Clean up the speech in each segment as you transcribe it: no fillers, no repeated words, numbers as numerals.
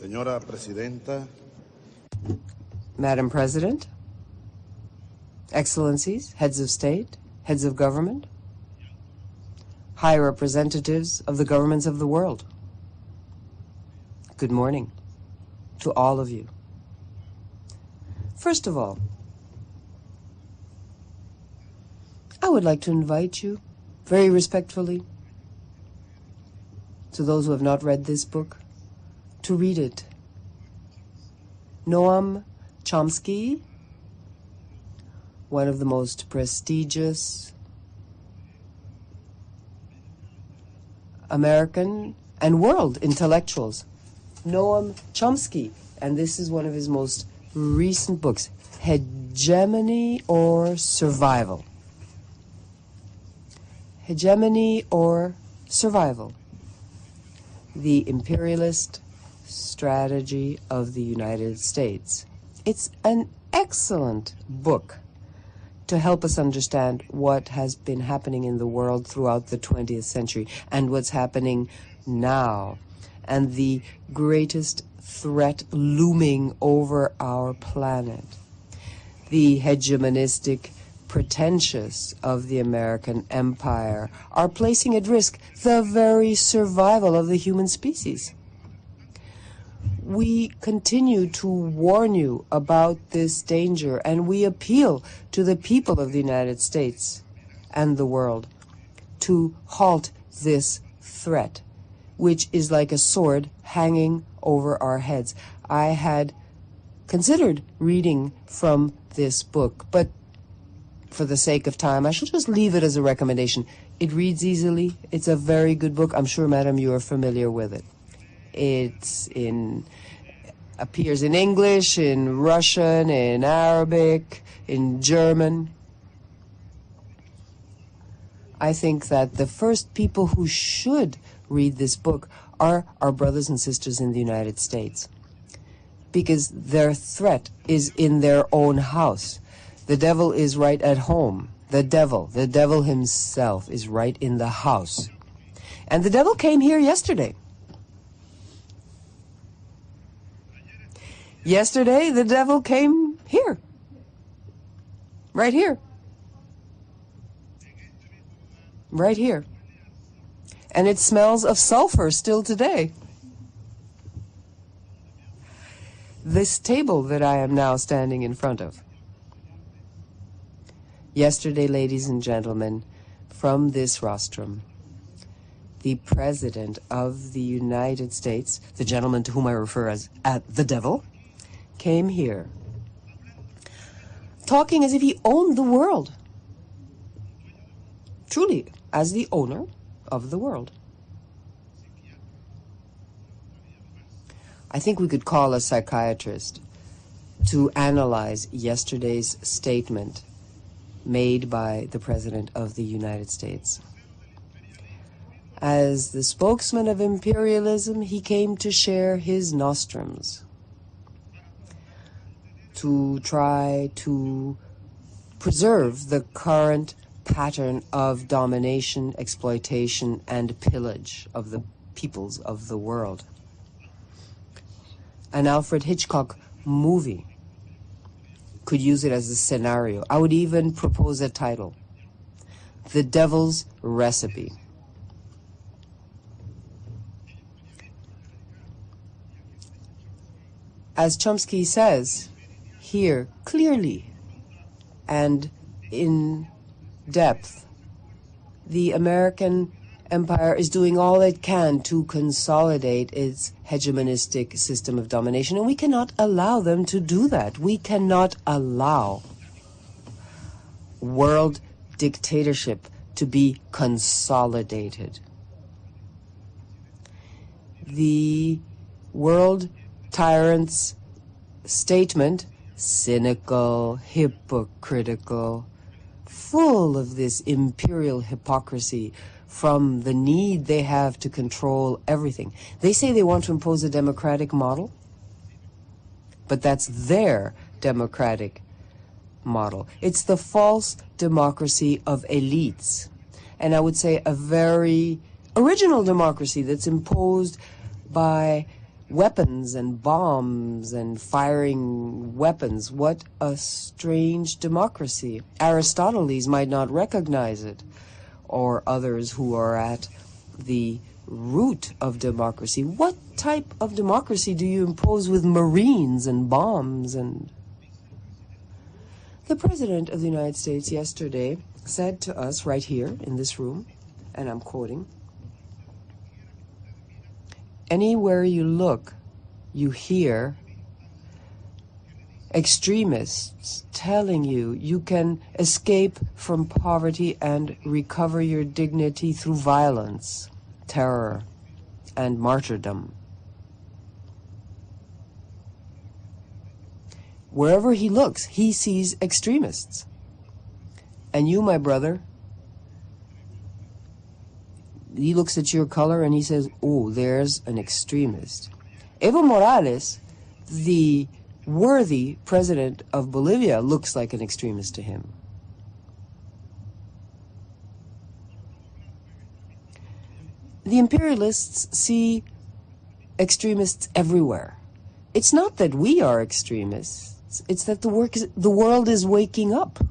Señora Presidenta, Madam President, Excellencies, heads of state, heads of government, high representatives of the governments of the world, good morning to all of you. First of all, I would like to invite you, very respectfully, to those who have not read this book, to read it. Noam Chomsky, one of the most prestigious American and world intellectuals, Noam Chomsky, and this is one of his most recent books, Hegemony or Survival. Hegemony or Survival, the imperialist strategy of the United States. It's an excellent book to help us understand what has been happening in the world throughout the 20th century and what's happening now, and the greatest threat looming over our planet. The hegemonistic pretentious of the American empire are placing at risk the very survival of the human species. We continue to warn you about this danger, and we appeal to the people of the United States and the world to halt this threat, which is like a sword hanging over our heads. I had considered reading from this book, but for the sake of time, I shall just leave it as a recommendation. It reads easily. It's a very good book. I'm sure, madam, you are familiar with it. Appears in English, in Russian, in Arabic, in German. I think that the first people who should read this book are our brothers and sisters in the United States, because their threat is in their own house. The devil is right at home. The devil himself is right in the house. And the devil came here yesterday. Yesterday, the devil came here. Right here. Right here. And it smells of sulfur still today. This table that I am now standing in front of. Yesterday, ladies and gentlemen, from this rostrum, the President of the United States, the gentleman to whom I refer as the devil, came here, talking as if he owned the world. Truly, as the owner of the world. I think we could call a psychiatrist to analyze yesterday's statement made by the President of the United States. As the spokesman of imperialism, he came to share his nostrums, to try to preserve the current pattern of domination, exploitation, and pillage of the peoples of the world. An Alfred Hitchcock movie could use it as a scenario. I would even propose a title: The Devil's Recipe. As Chomsky says here clearly and in depth, the American empire is doing all it can to consolidate its hegemonistic system of domination, and we cannot allow them to do that. We cannot allow world dictatorship to be consolidated. The world tyrant's statement, cynical, hypocritical, full of this imperial hypocrisy from the need they have to control everything. They say they want to impose a democratic model, but that's their democratic model. It's the false democracy of elites, and I would say a very original democracy that's imposed by weapons and bombs and firing weapons. What a strange democracy. Aristoteles might not recognize it, or others who are at the root of democracy. What type of democracy do you impose with marines and bombs? And the President of the United States yesterday said to us right here in this room, and I'm quoting, "Anywhere you look, you hear extremists telling you you can escape from poverty and recover your dignity through violence, terror, and martyrdom." Wherever he looks, he sees extremists. And you, my brother, he looks at your color and he says, "Oh, there's an extremist." Evo Morales, the worthy president of Bolivia, looks like an extremist to him. The imperialists see extremists everywhere. It's not that we are extremists, it's that the world is waking up.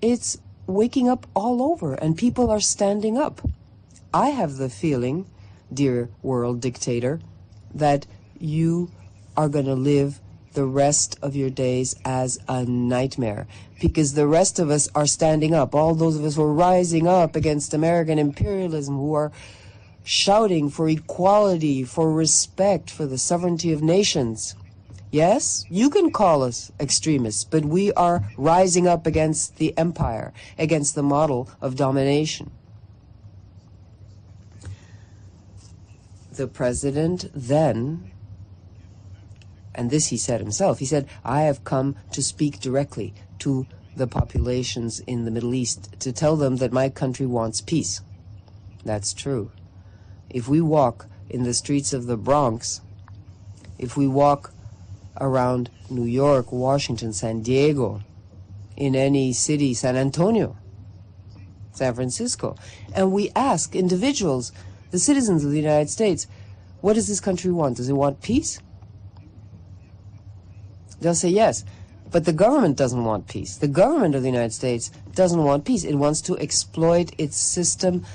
It's waking up all over, and people are standing up. I have the feeling, dear world dictator, that you are going to live the rest of your days as a nightmare, because the rest of us are standing up. All those of us who are rising up against American imperialism, who are shouting for equality, for respect, for the sovereignty of nations. Yes, you can call us extremists, but we are rising up against the empire, against the model of domination. The president then, and this he said himself, he said, "I have come to speak directly to the populations in the Middle East to tell them that my country wants peace." That's true. If we walk in the streets of the Bronx, if we walk around New York, Washington, San Diego, in any city, San Antonio, San Francisco, and we ask individuals, the citizens of the United States, what does this country want? Does it want peace? They'll say yes, but the government doesn't want peace. The government of the United States doesn't want peace. It wants to exploit its system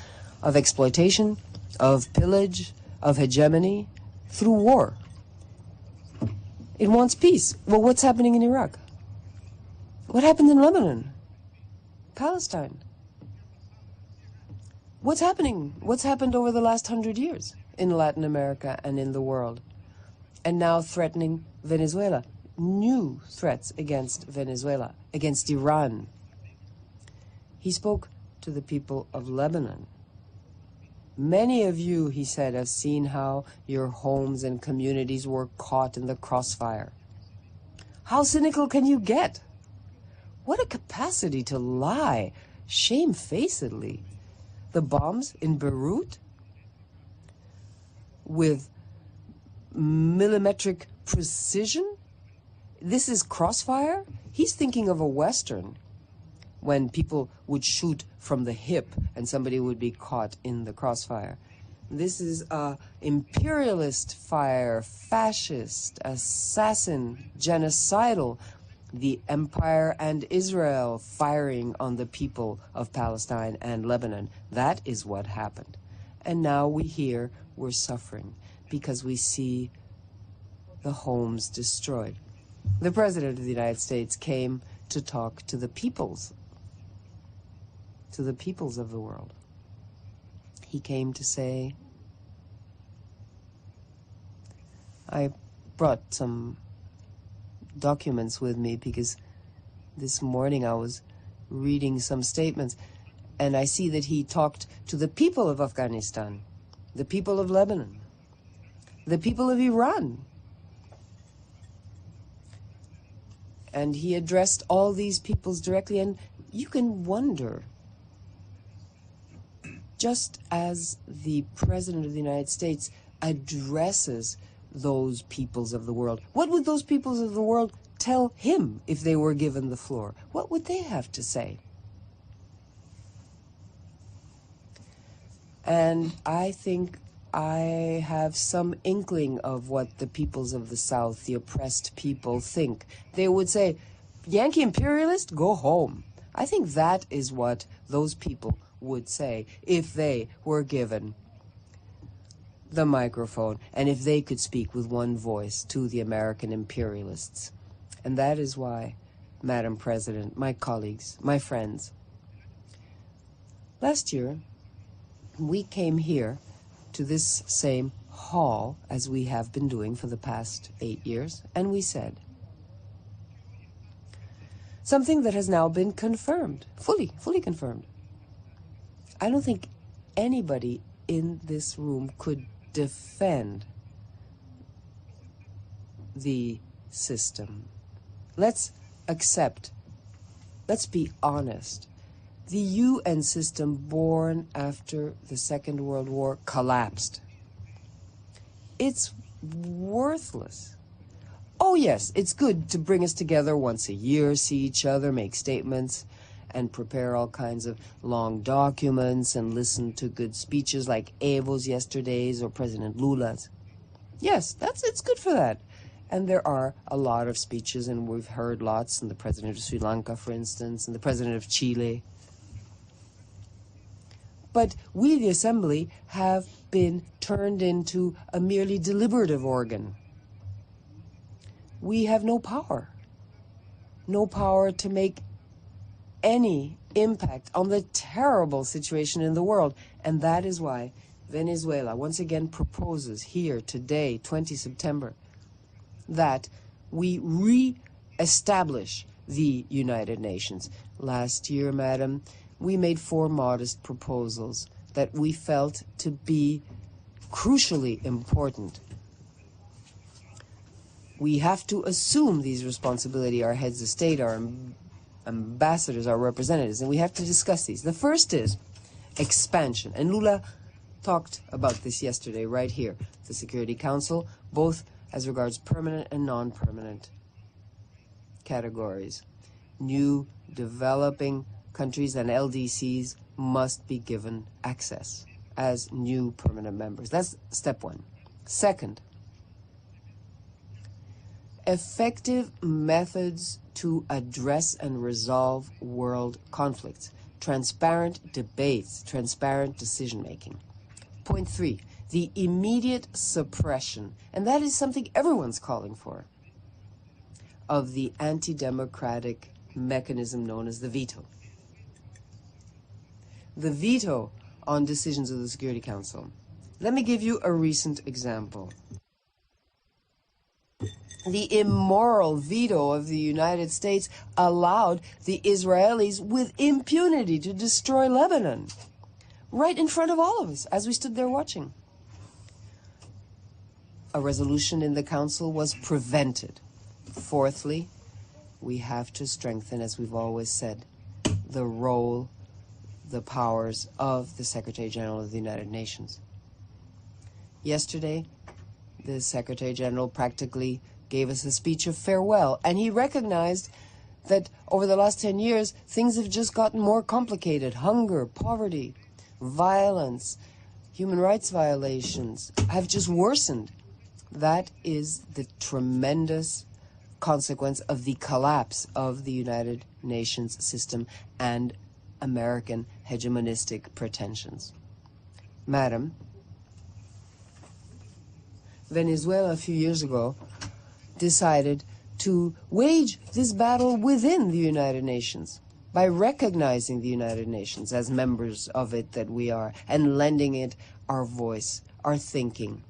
of exploitation, of pillage, of hegemony, through war. It wants peace. Well, what's happening in Iraq? What happened in Lebanon? Palestine? What's happening? What's happened over the last 100 years in Latin America and in the world? And now threatening Venezuela. New threats against Venezuela, against Iran. He spoke to the people of Lebanon. Many of you, he said, have seen how your homes and communities were caught in the crossfire. How cynical can you get? What a capacity to lie, shamefacedly. The bombs in Beirut, with millimetric precision? This is crossfire? He's thinking of a Western, when people would shoot from the hip and somebody would be caught in the crossfire. This is a imperialist fire, fascist, assassin, genocidal. The empire and Israel firing on the people of Palestine and Lebanon. That is what happened. And now we hear we're suffering because we see the homes destroyed. The President of the United States came to talk to the peoples of the world. He came to say, I brought some documents with me because this morning I was reading some statements and I see that he talked to the people of Afghanistan, the people of Lebanon, the people of Iran. And he addressed all these peoples directly, and you can wonder, just as the President of the United States addresses those peoples of the world, what would those peoples of the world tell him if they were given the floor? What would they have to say? And I think I have some inkling of what the peoples of the South, the oppressed people, think. They would say, Yankee imperialist, go home. I think that is what those people would say if they were given the microphone and if they could speak with one voice to the American imperialists. And that is why, Madam President, my colleagues, my friends, last year we came here to this same hall as we have been doing for the past 8 years, and we said something that has now been confirmed, fully confirmed. I don't think anybody in this room could defend the system. Let's accept, let's be honest. The UN system born after the Second World War collapsed. It's worthless. Oh yes, it's good to bring us together once a year, see each other, make statements, and prepare all kinds of long documents and listen to good speeches like Evo's yesterday's or President Lula's. Yes, it's good for that. And there are a lot of speeches, and we've heard lots, and the President of Sri Lanka, for instance, and the President of Chile. But we, the Assembly, have been turned into a merely deliberative organ. We have no power to make any impact on the terrible situation in the world. And that is why Venezuela once again proposes here today, 20 September, that we re-establish the United Nations. Last year, Madam, we made 4 modest proposals that we felt to be crucially important. We have to assume these responsibilities, our heads of state, our ambassadors, our representatives, and we have to discuss these. The first is expansion, and Lula talked about this yesterday right here, the Security Council, both as regards permanent and non-permanent categories. New developing countries and LDCs must be given access as new permanent members. That's step 1. Second, effective methods to address and resolve world conflicts, transparent debates, transparent decision-making. Point 3, the immediate suppression, and that is something everyone's calling for, of the anti-democratic mechanism known as the veto. The veto on decisions of the Security Council. Let me give you a recent example. The immoral veto of the United States allowed the Israelis with impunity to destroy Lebanon, right in front of all of us, as we stood there watching. A resolution in the Council was prevented. Fourthly, we have to strengthen, as we've always said, the role, the powers of the Secretary General of the United Nations. Yesterday, the Secretary General practically gave us a speech of farewell, and he recognized that over the last 10 years, things have just gotten more complicated. Hunger, poverty, violence, human rights violations have just worsened. That is the tremendous consequence of the collapse of the United Nations system and American hegemonistic pretensions. Madam, Venezuela a few years ago decided to wage this battle within the United Nations by recognizing the United Nations as members of it that we are and lending it our voice, our thinking.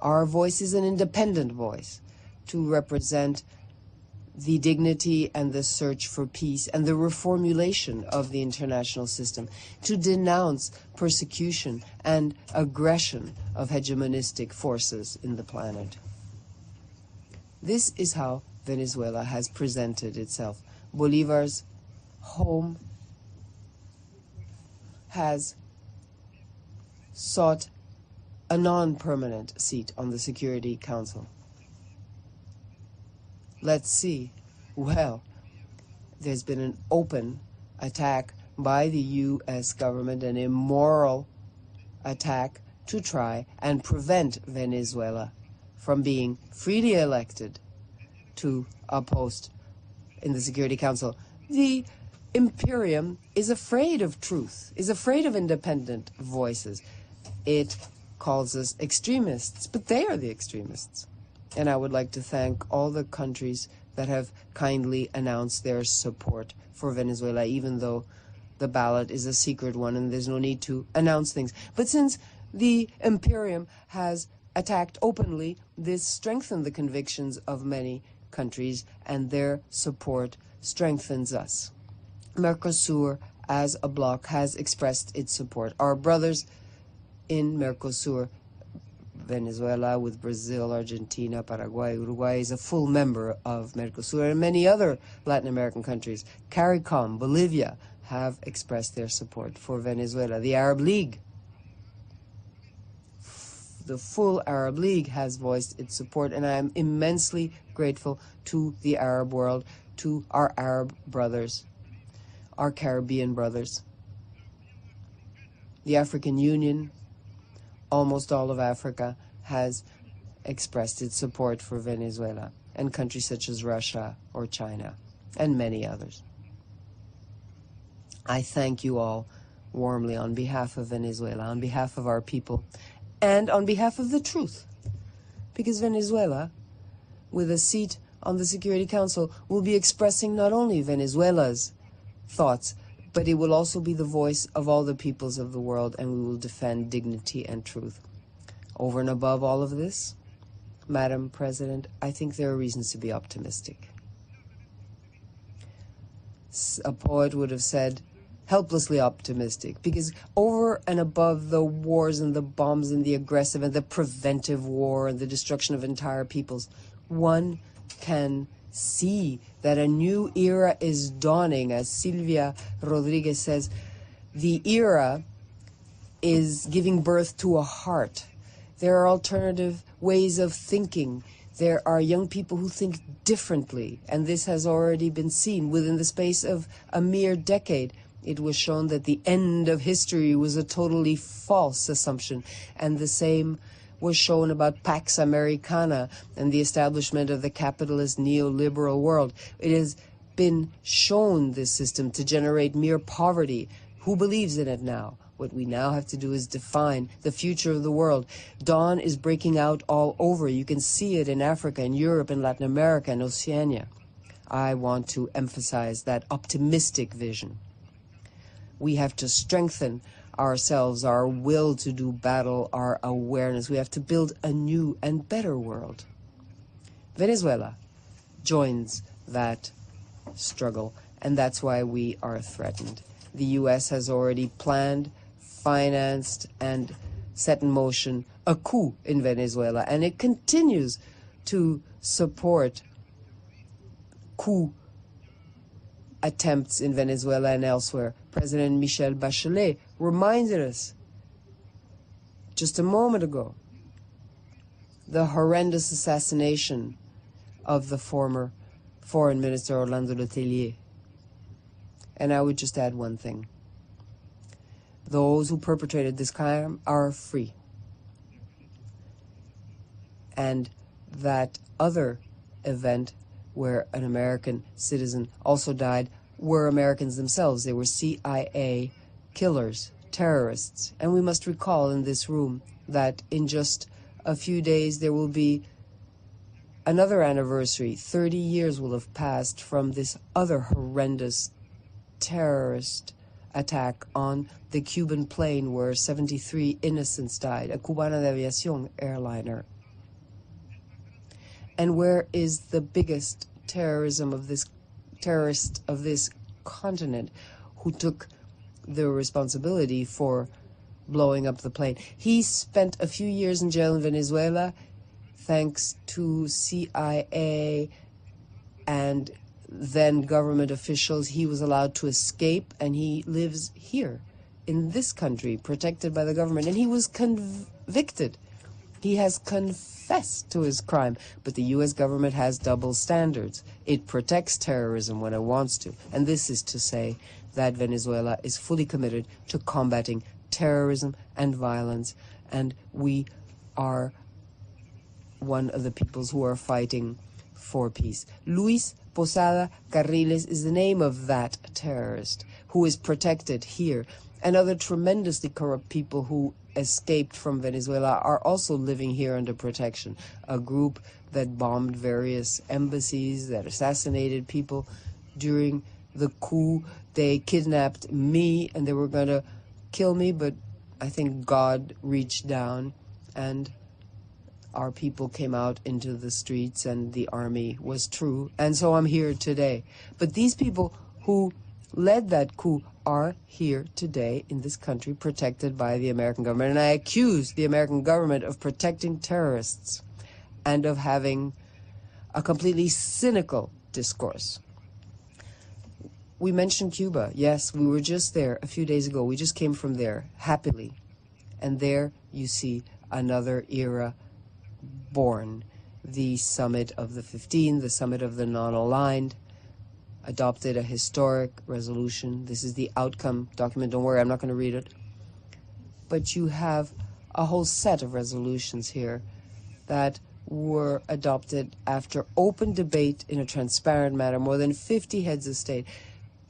Our voice is an independent voice to represent the dignity and the search for peace and the reformulation of the international system, to denounce persecution and aggression of hegemonistic forces in the planet. This is how Venezuela has presented itself. Bolivar's home has sought a non-permanent seat on the Security Council. Let's see. Well, there's been an open attack by the U.S. government, an immoral attack to try and prevent Venezuela from being freely elected to a post in the Security Council. The Imperium is afraid of truth, is afraid of independent voices. It calls us extremists, but they are the extremists. And I would like to thank all the countries that have kindly announced their support for Venezuela, even though the ballot is a secret one and there's no need to announce things. But since the Imperium has attacked openly, this strengthened the convictions of many countries, and their support strengthens us. Mercosur, as a bloc, has expressed its support. Our brothers in Mercosur, Venezuela, with Brazil, Argentina, Paraguay, Uruguay, is a full member of Mercosur, and many other Latin American countries, CARICOM, Bolivia, have expressed their support for Venezuela. The Arab League, the full Arab League, has voiced its support, and I am immensely grateful to the Arab world, to our Arab brothers, our Caribbean brothers. The African Union, almost all of Africa, has expressed its support for Venezuela, and countries such as Russia or China, and many others. I thank you all warmly on behalf of Venezuela, on behalf of our people, and on behalf of the truth. Because Venezuela, with a seat on the Security Council, will be expressing not only Venezuela's thoughts, but it will also be the voice of all the peoples of the world, and we will defend dignity and truth. Over and above all of this, Madam President, I think there are reasons to be optimistic. A poet would have said, helplessly optimistic, because over and above the wars and the bombs and the aggressive and the preventive war and the destruction of entire peoples, one can see that a new era is dawning. As Silvia Rodriguez says, the era is giving birth to a heart. There are alternative ways of thinking. There are young people who think differently, and this has already been seen within the space of a mere decade. It was shown that the end of history was a totally false assumption, and the same was shown about Pax Americana and the establishment of the capitalist neoliberal world. It has been shown, this system, to generate mere poverty. Who believes in it now? What we now have to do is define the future of the world. Dawn is breaking out all over. You can see it in Africa, in Europe, in Latin America, and Oceania. I want to emphasize that optimistic vision. We have to strengthen ourselves, our will to do battle, our awareness. We have to build a new and better world. Venezuela joins that struggle, and that's why we are threatened. The U.S. has already planned, financed, and set in motion a coup in Venezuela, and it continues to support coup attempts in Venezuela and elsewhere. President Michelle Bachelet reminded us just a moment ago the horrendous assassination of the former Foreign Minister Orlando Letelier. And I would just add one thing. Those who perpetrated this crime are free. And that other event where an American citizen also died were Americans themselves. They were CIA killers, terrorists. And we must recall in this room that in just a few days there will be another anniversary. 30 years will have passed from this other horrendous terrorist attack on the Cuban plane where 73 innocents died, a Cubana de Aviación airliner. And where is the biggest terrorist of this continent who took the responsibility for blowing up the plane? He spent a few years in jail in Venezuela thanks to CIA and then government officials. He was allowed to escape, and he lives here in this country, protected by the government, and he was convicted. He has confessed to his crime, but the U.S. government has double standards. It protects terrorism when it wants to, and this is to say that Venezuela is fully committed to combating terrorism and violence and we are one of the peoples who are fighting for peace. Luis Posada Carriles is the name of that terrorist who is protected here. And other tremendously corrupt people who escaped from Venezuela are also living here under protection. A group that bombed various embassies, that assassinated people during the coup. They kidnapped me and they were going to kill me, but I think God reached down and our people came out into the streets and the army was true. And so I'm here today. But these people who led that coup are here today in this country protected by the American government. And I accuse the American government of protecting terrorists and of having a completely cynical discourse. We mentioned Cuba. Yes, we were just there a few days ago. We just came from there, happily. And there you see another era born. The Summit of the 15, the Summit of the Non-Aligned, adopted a historic resolution. This is the outcome document. Don't worry, I'm not going to read it. But you have a whole set of resolutions here that were adopted after open debate in a transparent manner. More than 50 heads of state.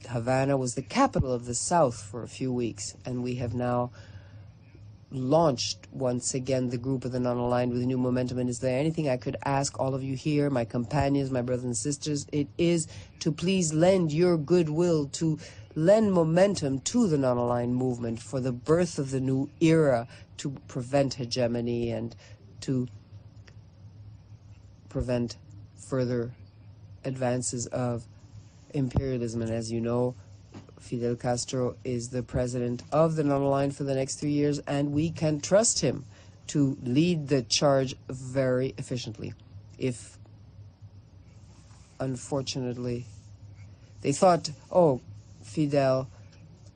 Havana was the capital of the South for a few weeks, and we have now launched once again the group of the non-aligned with new momentum. And is there anything I could ask all of you here, my companions, my brothers and sisters? It is to please lend your goodwill, to lend momentum to the non-aligned movement for the birth of the new era, to prevent hegemony and to prevent further advances of imperialism. And as you know, Fidel Castro is the president of the non-aligned for the next 3 years, and we can trust him to lead the charge very efficiently. If, unfortunately, they thought, oh, Fidel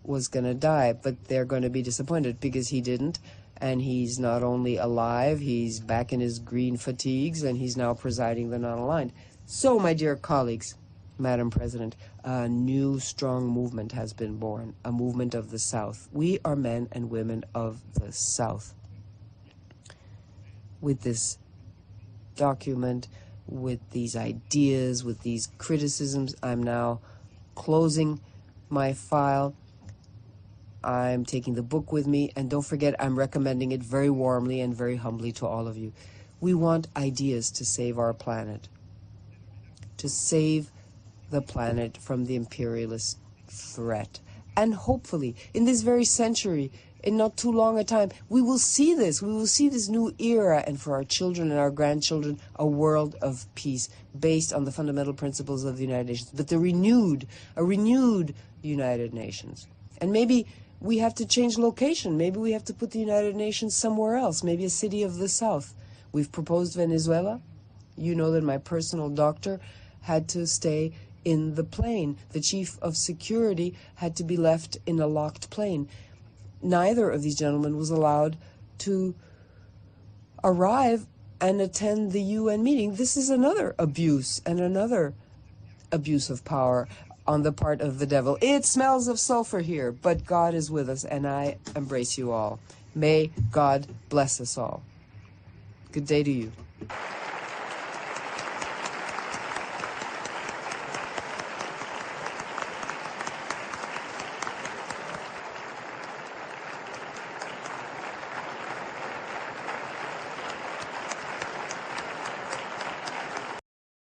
was going to die, but they're going to be disappointed because he didn't, and he's not only alive, he's back in his green fatigues, and he's now presiding the non-aligned. So, my dear colleagues, Madam President, a new strong movement has been born, a movement of the South. We are men and women of the South. With this document, with these ideas, with these criticisms, I'm now closing my file. I'm taking the book with me, and don't forget, I'm recommending it very warmly and very humbly to all of you. We want ideas to save our planet, to save the planet from the imperialist threat. And hopefully, in this very century, in not too long a time, we will see this. We will see this new era, and for our children and our grandchildren, a world of peace based on the fundamental principles of the United Nations, but a renewed United Nations. And maybe we have to change location. Maybe we have to put the United Nations somewhere else, maybe a city of the South. We've proposed Venezuela. You know that my personal doctor had to stay in the plane. The chief of security had to be left in a locked plane. Neither of these gentlemen was allowed to arrive and attend the UN meeting. This is another abuse and another abuse of power on the part of the devil. It smells of sulfur here, but God is with us, and I embrace you all. May God bless us all. Good day to you.